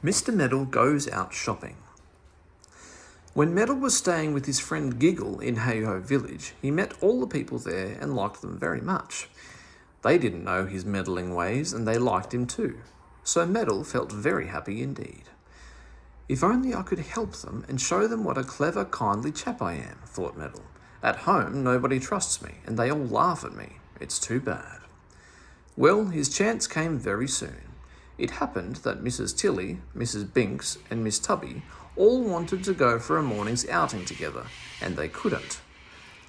Mr. Meddle goes out shopping. When Meddle was staying with his friend Giggle in Hey-Ho Village, he met all the people there and liked them very much. They didn't know his meddling ways and they liked him too. So Meddle felt very happy indeed. If only I could help them and show them what a clever, kindly chap I am, thought Meddle. At home, nobody trusts me and they all laugh at me. It's too bad. Well, his chance came very soon. It happened that Mrs. Tilly, Mrs. Binks and Miss Tubby all wanted to go for a morning's outing together, and they couldn't.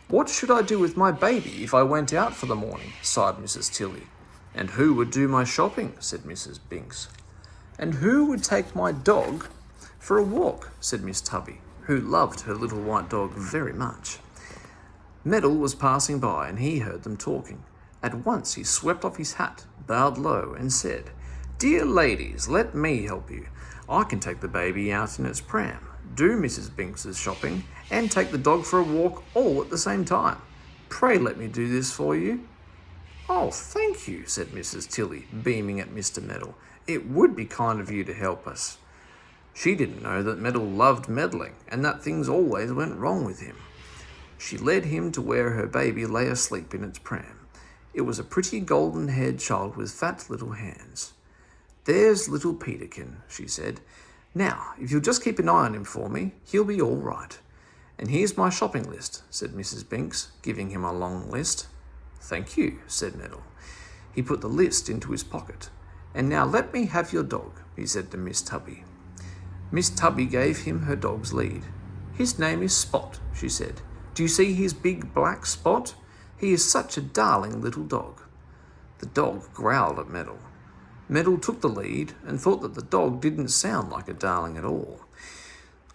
"What should I do with my baby if I went out for the morning?" sighed Mrs. Tilly. "And who would do my shopping?" said Mrs. Binks. "And who would take my dog for a walk?" said Miss Tubby, who loved her little white dog very much. Meddle was passing by and he heard them talking. At once he swept off his hat, bowed low and said, "Dear ladies, let me help you. I can take the baby out in its pram, do Mrs. Binks's shopping, and take the dog for a walk all at the same time. Pray let me do this for you." "Oh, thank you," said Mrs. Tilly, beaming at Mr. Meddle. "It would be kind of you to help us." She didn't know that Meddle loved meddling and that things always went wrong with him. She led him to where her baby lay asleep in its pram. It was a pretty golden-haired child with fat little hands. "There's little Peterkin," she said. "Now, if you'll just keep an eye on him for me, he'll be all right. And here's my shopping list," said Mrs. Binks, giving him a long list. "Thank you," said Meddle. He put the list into his pocket. "And now let me have your dog," he said to Miss Tubby. Miss Tubby gave him her dog's lead. "His name is Spot," she said. "Do you see his big black spot? He is such a darling little dog." The dog growled at Meddle. Meddle took the lead and thought that the dog didn't sound like a darling at all.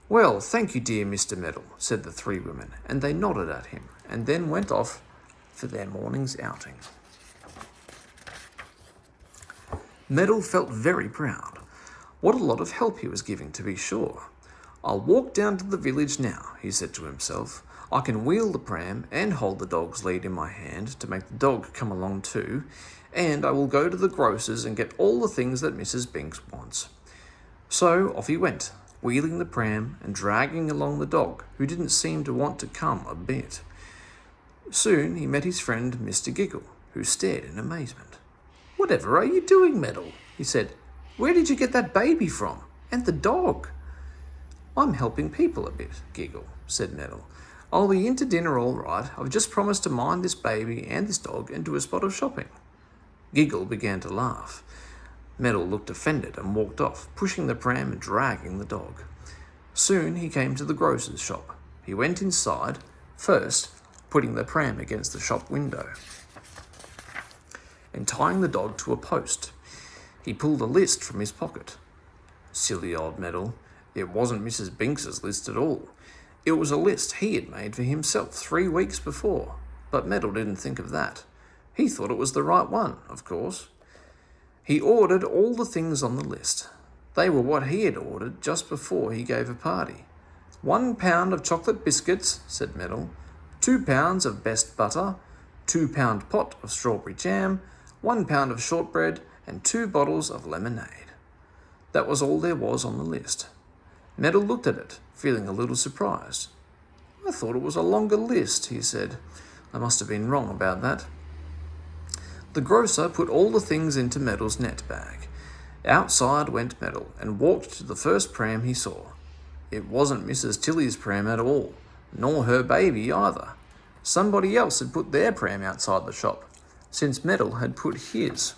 "Well, thank you, dear Mr. Meddle," said the three women, and they nodded at him and then went off for their morning's outing. Meddle felt very proud. What a lot of help he was giving, to be sure. "I'll walk down to the village now," he said to himself. "I can wheel the pram and hold the dog's lead in my hand to make the dog come along too, and I will go to the grocer's and get all the things that Mrs. Binks wants." So off he went, wheeling the pram and dragging along the dog, who didn't seem to want to come a bit. Soon he met his friend Mr. Giggle, who stared in amazement. "Whatever are you doing, Meddle?" he said. "Where did you get that baby from? And the dog?" "I'm helping people a bit, Giggle," said Meddle. "I'll be into dinner all right. I've just promised to mind this baby and this dog and do a spot of shopping." Giggle began to laugh. Meddle looked offended and walked off, pushing the pram and dragging the dog. Soon he came to the grocer's shop. He went inside, first putting the pram against the shop window and tying the dog to a post. He pulled a list from his pocket. Silly old Meddle. It wasn't Mrs. Binks's list at all. It was a list he had made for himself 3 weeks before, but Meddle didn't think of that. He thought it was the right one, of course. He ordered all the things on the list. They were what he had ordered just before he gave a party. 1 pound of chocolate biscuits, said Meddle, 2 pounds of best butter, 2-pound pot of strawberry jam, 1 pound of shortbread, and 2 bottles of lemonade. That was all there was on the list. Meddle looked at it, feeling a little surprised. "I thought it was a longer list," he said. "I must have been wrong about that." The grocer put all the things into Meddle's net bag. Outside went Meddle and walked to the first pram he saw. It wasn't Mrs. Tilly's pram at all, nor her baby either. Somebody else had put their pram outside the shop, since Meddle had put his.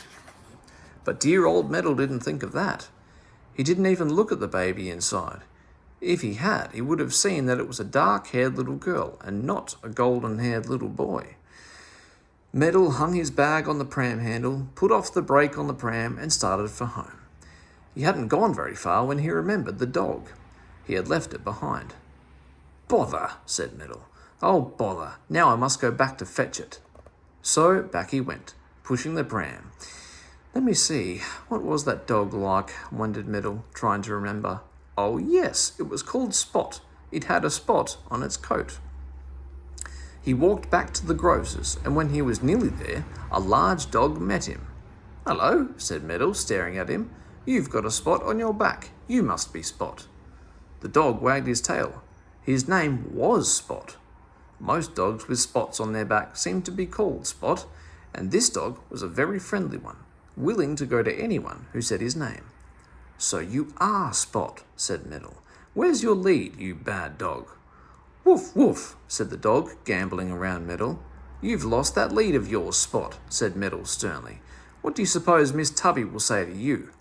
But dear old Meddle didn't think of that. He didn't even look at the baby inside. If he had, he would have seen that it was a dark-haired little girl and not a golden-haired little boy. Meddle hung his bag on the pram handle, put off the brake on the pram and started for home. He hadn't gone very far when he remembered the dog. He had left it behind. "Bother," said Meddle. "Oh, bother. Now I must go back to fetch it." So back he went, pushing the pram. Let me see, what was that dog like, wondered Meddle, trying to remember. Oh yes, it was called Spot. It had a spot on its coat. He walked back to the grocer's, and when he was nearly there, a large dog met him. "Hello," said Meddle, staring at him. You've got a spot on your back. You must be Spot." The dog wagged his tail. His name was Spot. Most dogs with spots on their back seemed to be called Spot, and this dog was a very friendly one, willing to go to anyone who said his name. "So you are Spot," said Meddle. "Where's your lead, you bad dog?" "Woof, woof," said the dog, gambolling around Meddle. "You've lost that lead of yours, Spot," said Meddle sternly. "What do you suppose Miss Tubby will say to you?"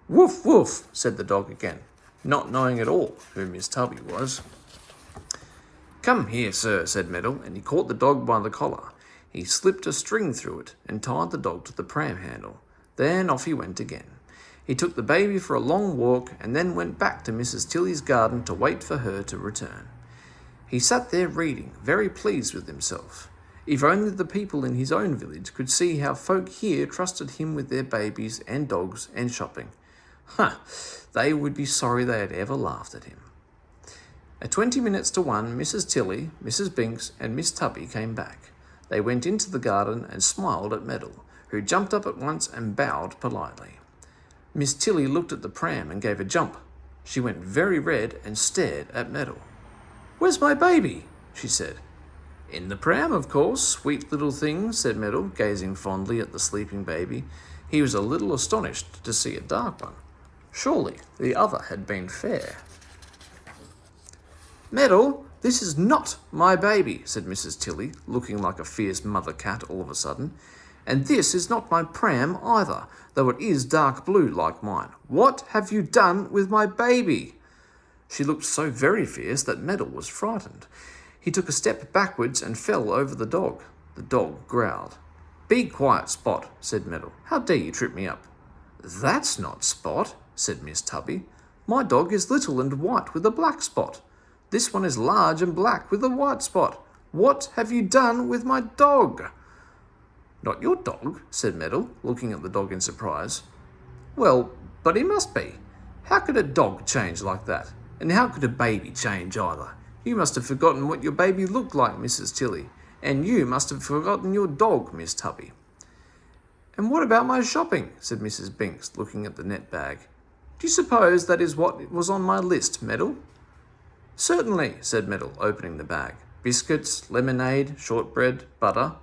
"Woof, woof," said the dog again, not knowing at all who Miss Tubby was. "Come here, sir," said Meddle, and he caught the dog by the collar. He slipped a string through it and tied the dog to the pram handle. Then off he went again. He took the baby for a long walk and then went back to Mrs. Tilly's garden to wait for her to return. He sat there reading, very pleased with himself. If only the people in his own village could see how folk here trusted him with their babies and dogs and shopping. They would be sorry they had ever laughed at him. At 20 minutes to 1, Mrs. Tilly, Mrs. Binks, and Miss Tubby came back. They went into the garden and smiled at Meddle, who jumped up at once and bowed politely. Miss Tilly looked at the pram and gave a jump. She went very red and stared at Meddle. "Where's my baby?" she said. "In the pram, of course, sweet little thing," said Meddle, gazing fondly at the sleeping baby. He was a little astonished to see a dark one. Surely the other had been fair. "Meddle, this is not my baby," said Mrs. Tilly, looking like a fierce mother cat all of a sudden. "And this is not my pram either, though it is dark blue like mine. What have you done with my baby?" She looked so very fierce that Meddle was frightened. He took a step backwards and fell over the dog. The dog growled. "Be quiet, Spot," said Meddle. "How dare you trip me up?" "That's not Spot," said Miss Tubby. "My dog is little and white with a black spot. This one is large and black with a white spot. What have you done with my dog?" "Not your dog," said Meddle, looking at the dog in surprise. "Well, but he must be. How could a dog change like that? And how could a baby change either? You must have forgotten what your baby looked like, Mrs. Tilly. And you must have forgotten your dog, Miss Tubby." "And what about my shopping?" said Mrs. Binks, looking at the net bag. "Do you suppose that is what was on my list, Meddle?" "Certainly," said Meddle, opening the bag. "Biscuits, lemonade, shortbread, butter."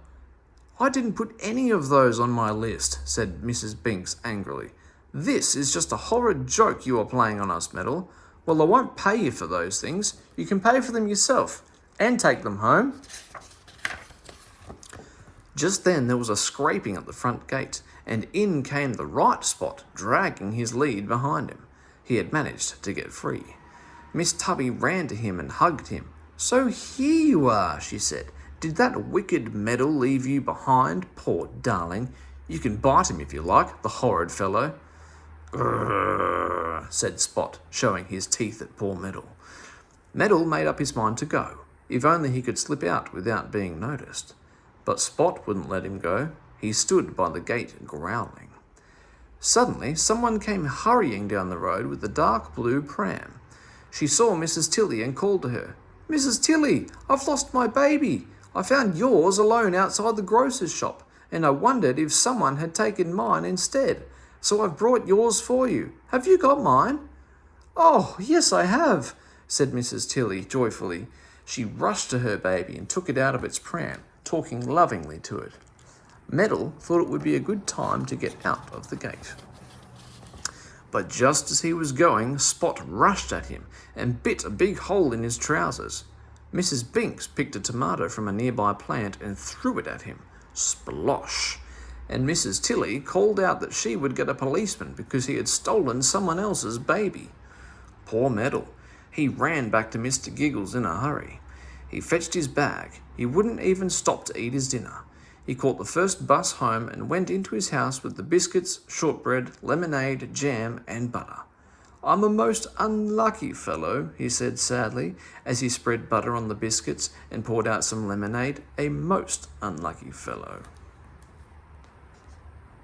"I didn't put any of those on my list," said Mrs. Binks angrily. "This is just a horrid joke you are playing on us, Meddle. Well, I won't pay you for those things. You can pay for them yourself and take them home." Just then there was a scraping at the front gate, and in came the right Spot, dragging his lead behind him. He had managed to get free. Miss Tubby ran to him and hugged him. "So here you are," she said. "Did that wicked Meddle leave you behind, poor darling? You can bite him if you like, the horrid fellow." "Grrr," said Spot, showing his teeth at poor Meddle. Meddle made up his mind to go, if only he could slip out without being noticed. But Spot wouldn't let him go. He stood by the gate growling. Suddenly, someone came hurrying down the road with the dark blue pram. She saw Mrs. Tilly and called to her. "Mrs. Tilly, I've lost my baby. I found yours alone outside the grocer's shop, and I wondered if someone had taken mine instead. So I've brought yours for you. Have you got mine?" "Oh, yes, I have," said Mrs. Tilly joyfully. She rushed to her baby and took it out of its pram, talking lovingly to it. Meddle thought it would be a good time to get out of the gate. But just as he was going, Spot rushed at him and bit a big hole in his trousers. Mrs. Binks picked a tomato from a nearby plant and threw it at him. Splosh! And Mrs. Tilly called out that she would get a policeman because he had stolen someone else's baby. Poor Meddle. He ran back to Mr. Giggles in a hurry. He fetched his bag. He wouldn't even stop to eat his dinner. He caught the first bus home and went into his house with the biscuits, shortbread, lemonade, jam, and butter. "I'm a most unlucky fellow," he said sadly, as he spread butter on the biscuits and poured out some lemonade. "A most unlucky fellow."